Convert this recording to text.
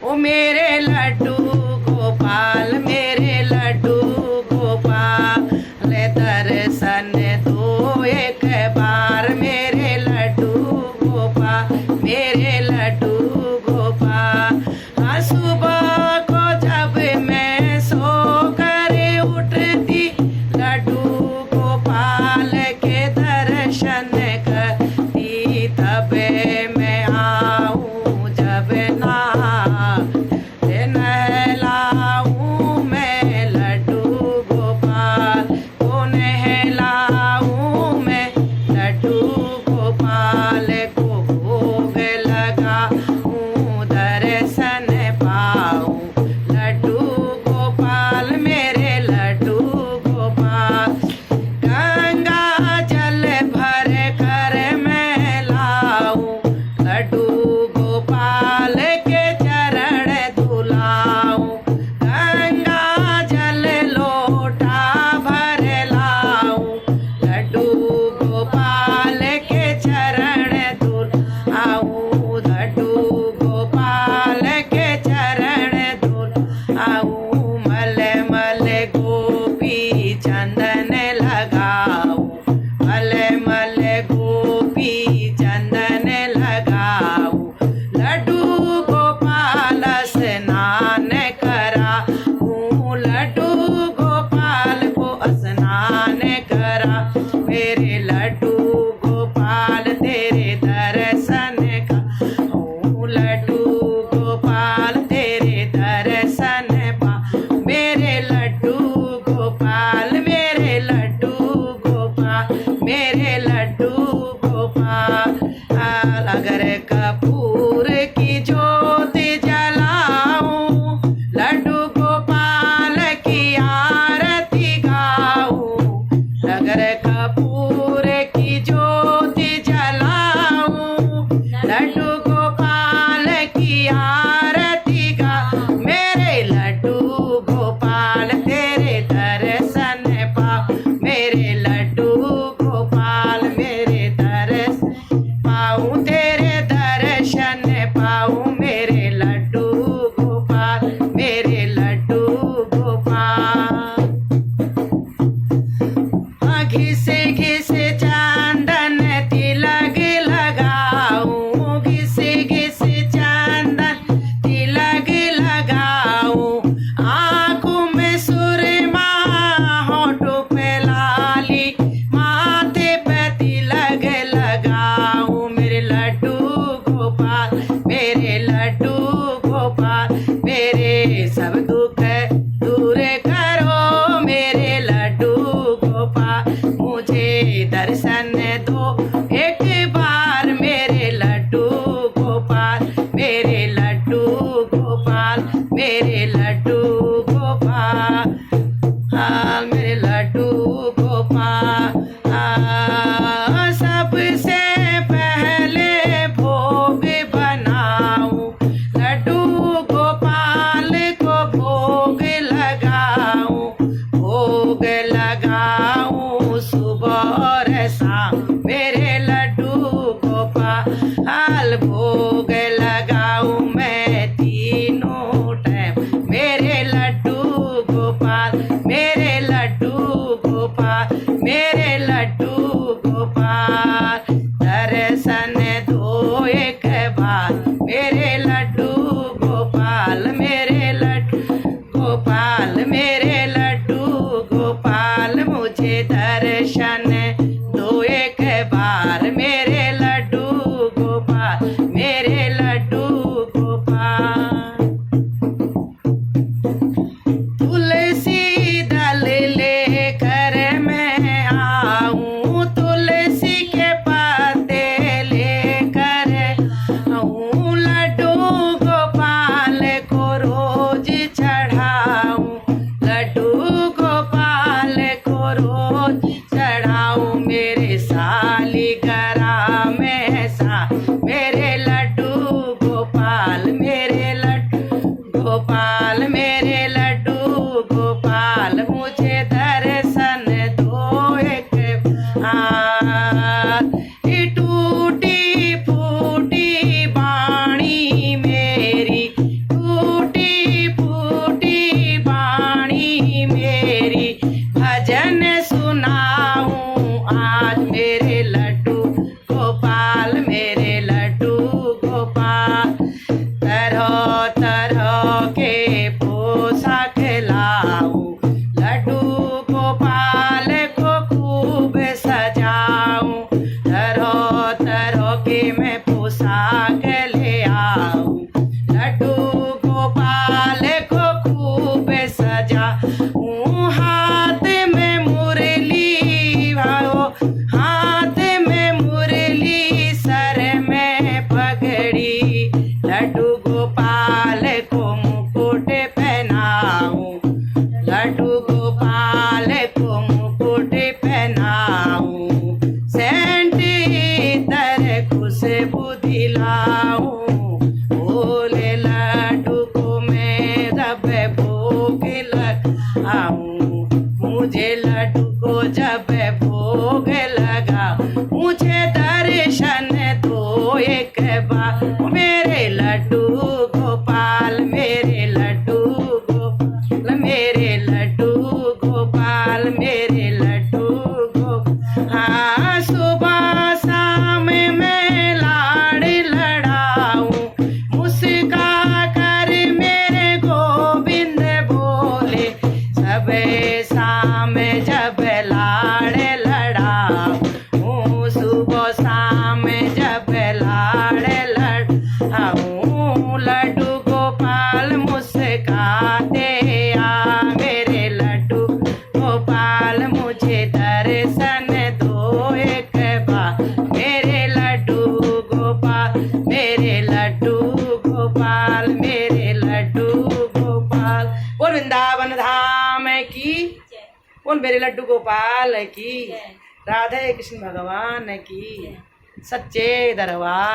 ओ मेरे लड्डू गोपाल, मेरे लड्डू गोपाल, दर्शन दो एक बार मेरे लड्डू गोपाल, मेरे लड्डू गोपाल। हाँ सुबह को जब मैं सो कर उठती, लड्डू गोपाल के दर्शन करती, तब मैं आऊँ जब नहलाऊँ मैं लड्डू गोपाल को, नहलाऊँ मैं लड्डू गोपाल को, भोग लगाऊँ दर्शन पाऊँ लड्डू गोपाल, मेरे लड्डू गोपाल। गंगा जल भर कर मैं लाऊं, लड्डू गोपाल के चरण धुलाऊं, गंगा जल लोटा भर लाऊं, लड्डू गोपाल के चरण धुलाऊं, लड्डू गोपाल के चरण धुलाऊं। मल मल गोपी चंदन लगाऊं, मल मल गोपी चंदन लगाऊं, लड्डू गोपाल स्नान कराऊं, लड्डू गोपाल को स्नान करा, मेरे लड्डू गोपाल तेरे दर्शन का, लड्डू गोपाल तेरे दर्शन पा, मेरे लड्डू गोपाल, मेरे लड्डू गोपाल, मेरे लड्डू गोपाल। अगर कपूर की ज्योत जलाऊं, लड्डू गोपाल की आरती गाऊं, अगर कपूर की ज्योत जलाऊं, लड्डू गोपाल की आरती गा, मेरे लड्डू गोपाल तेरे दर्शन पा, मेरे लड्डू गोपाल मेरे दर्शन पाऊं, तेरे दर्शन पाऊं, मेरे लड्डू गोपाल, मेरे लड्डू गोपाल। घिस घिस चंदन तिलक लगाऊं, घिस घिस चंदन तिलक लगाऊं, आँखों में सुरमा होठों पे लाली, माथे पे तिलक लगाऊं, मेरे लड्डू गोपाल, मेरे लड्डू गोपाल, मेरे सब दुख दूर करो मेरे लड्डू गोपाल, मुझे दर्शन दो एक बार मेरे लड्डू गोपाल, मेरे लड्डू गोपाल, मेरे लड्डू गोपाल, मेरे लड्डू गोपाल। सबसे पहले भोग बनाऊं, लड्डू गोपाल को भोग लगाऊं, भोग लगाऊं सुबह और शाम, मेरे लड्डू गोपाल भोग लगाऊं मैं तीनों टाइम, मेरे लड्डू गोपाल, मेरे लड्डू गोपाल, मेरे लड्डू गोपाल। दर्शन दो एक बार मेरे लड्डू गोपाल, मेरे लड्डू गोपाल, मेरे लड्डू गोपाल, मुझे दर्शन दो एक बार मेरे लड्डू गोपाल, मेरे लड्डू गोपाल। तुलसी दल लेकर मैं आऊं, तुलसी के पत्ते लेकर आऊं, लड्डू गोपाल को रोज चढ़ाऊं, लड्डू गोपाल को रोज चढ़ाऊं, मेरे सालिगरा में सा, मेरे लड्डू गोपाल, मेरे लड्डू गोपाल, मेरे लड्डू गोपाल, मुझे दर्शन दो एक बार। टूटी फूटी बाणी मेरी, तरह तरह के पोशाक लाऊं, लड्डू गोपाल को खूब सजाऊं, तरह तरह के मैं पोशाक ले आऊं, लड्डू गोपाल को खूब सजाऊं, हाथ में मुरली भाओ, हाथ में मुरली, सर में पगड़ी, लड्डू गोपाल को मुकुट पहनाऊं, लड्डू गोपाल को मुकुट पहनाऊं, सेंट इतर खुशबू दिलाऊं, बोले लड्डू को मैं जब भोग लगाऊं, मुझे लड्डू को जब भोग लगा, मुझे दर्शन दो एक बार, मेरे लड्डू गोपाल, मेरे लड्डू गोपाल, मेरे लड्डू गोपाल, मेरे लड्डू गोपाल। हाँ, सुबह शाम मैं लाड़ लड़ाऊं, मुस्का कर मेरे गोविंद बोले, सब शाम जब लाड़ लड़ाऊं, सुबह शाम जब लाड़ लड़ाऊं, लड्डू गोपाल मुस्काते आ, मेरे लड्डू गोपाल मुझे दर्शन दो एक बार, मेरे लड्डू गोपाल, मेरे लड्डू गोपाल, मेरे लड्डू गोपाल। बोल वृंदावन धाम की, बोल मेरे लड्डू गोपाल की, राधे कृष्ण भगवान की, सच्चे दरबार